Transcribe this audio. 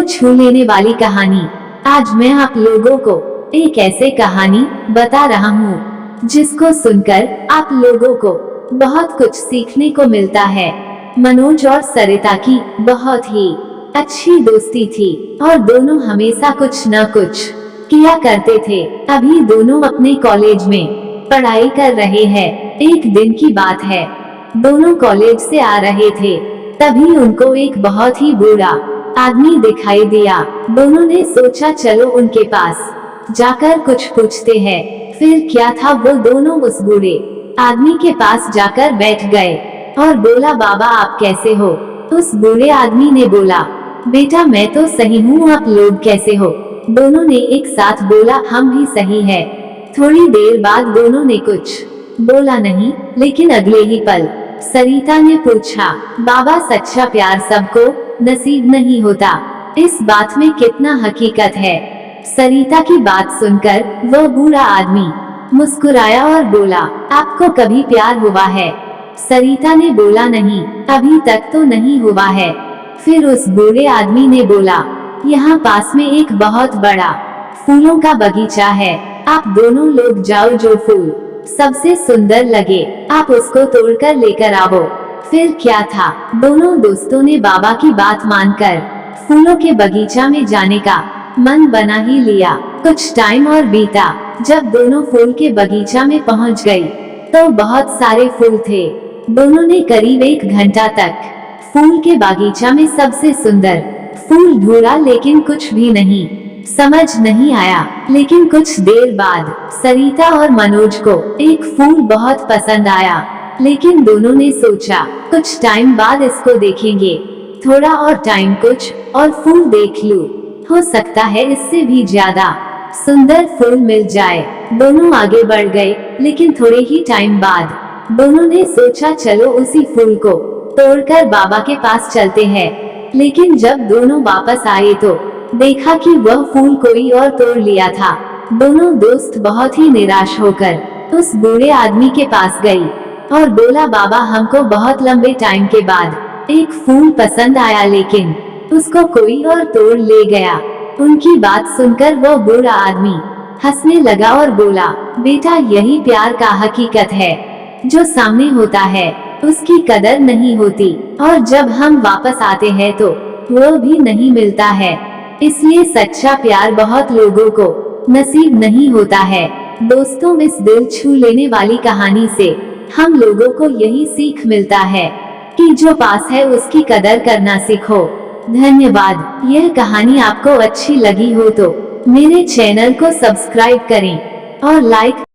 छू लेने वाली कहानी। आज मैं आप लोगों को एक ऐसे कहानी बता रहा हूँ जिसको सुनकर आप लोगों को बहुत कुछ सीखने को मिलता है। मनोज और सरिता की बहुत ही अच्छी दोस्ती थी और दोनों हमेशा कुछ न कुछ किया करते थे। अभी दोनों अपने कॉलेज में पढ़ाई कर रहे हैं। एक दिन की बात है, दोनों कॉलेज से आ रहे थे, तभी उनको एक बहुत ही बूढ़ा आदमी दिखाई दिया। दोनों ने सोचा चलो उनके पास जाकर कुछ पूछते हैं। फिर क्या था, वो दोनों उस बूढ़े आदमी के पास जाकर बैठ गए और बोला, बाबा आप कैसे हो? उस बूढ़े आदमी ने बोला, बेटा मैं तो सही हूँ, आप लोग कैसे हो? दोनों ने एक साथ बोला, हम भी सही है। थोड़ी देर बाद दोनों ने कुछ बोला नहीं, लेकिन अगले ही पल सरिता ने पूछा, बाबा सच्चा प्यार सबको नसीब नहीं होता, इस बात में कितना हकीकत है? सरिता की बात सुनकर वो बूढ़ा आदमी मुस्कुराया और बोला, आपको कभी प्यार हुआ है? सरिता ने बोला, नहीं, अभी तक तो नहीं हुआ है। फिर उस बूढ़े आदमी ने बोला, यहाँ पास में एक बहुत बड़ा फूलों का बगीचा है, आप दोनों लोग जाओ, जो फूल सबसे सुंदर लगे आप उसको तोड़कर लेकर आओ। फिर क्या था, दोनों दोस्तों ने बाबा की बात मानकर फूलों के बगीचा में जाने का मन बना ही लिया। कुछ टाइम और बीता। जब दोनों फूल के बगीचा में पहुंच गई तो बहुत सारे फूल थे। दोनों ने करीब 1 घंटा तक फूल के बगीचा में सबसे सुंदर फूल ढूंढा, लेकिन कुछ भी नहीं समझ नहीं आया। लेकिन कुछ देर बाद सरिता और मनोज को एक फूल बहुत पसंद आया, लेकिन दोनों ने सोचा कुछ टाइम बाद इसको देखेंगे, थोड़ा और टाइम कुछ और फूल देख लूं, हो सकता है इससे भी ज्यादा सुंदर फूल मिल जाए। दोनों आगे बढ़ गए, लेकिन थोड़े ही टाइम बाद दोनों ने सोचा चलो उसी फूल को तोड़कर बाबा के पास चलते हैं। लेकिन जब दोनों वापस आए तो देखा कि वह फूल कोई और तोड़ लिया था। दोनों दोस्त बहुत ही निराश होकर उस बूढ़े आदमी के पास गई और बोला, बाबा हमको बहुत लंबे टाइम के बाद एक फूल पसंद आया, लेकिन उसको कोई और तोड़ ले गया। उनकी बात सुनकर वह बूढ़ा आदमी हंसने लगा और बोला, बेटा यही प्यार का हकीकत है, जो सामने होता है उसकी कदर नहीं होती, और जब हम वापस आते हैं तो वो भी नहीं मिलता है। इसलिए सच्चा प्यार बहुत लोगों को नसीब नहीं होता है। दोस्तों, इस दिल छू लेने वाली कहानी से हम लोगों को यही सीख मिलता है कि जो पास है उसकी कदर करना सीखो। धन्यवाद। यह कहानी आपको अच्छी लगी हो तो मेरे चैनल को सब्सक्राइब करें और लाइक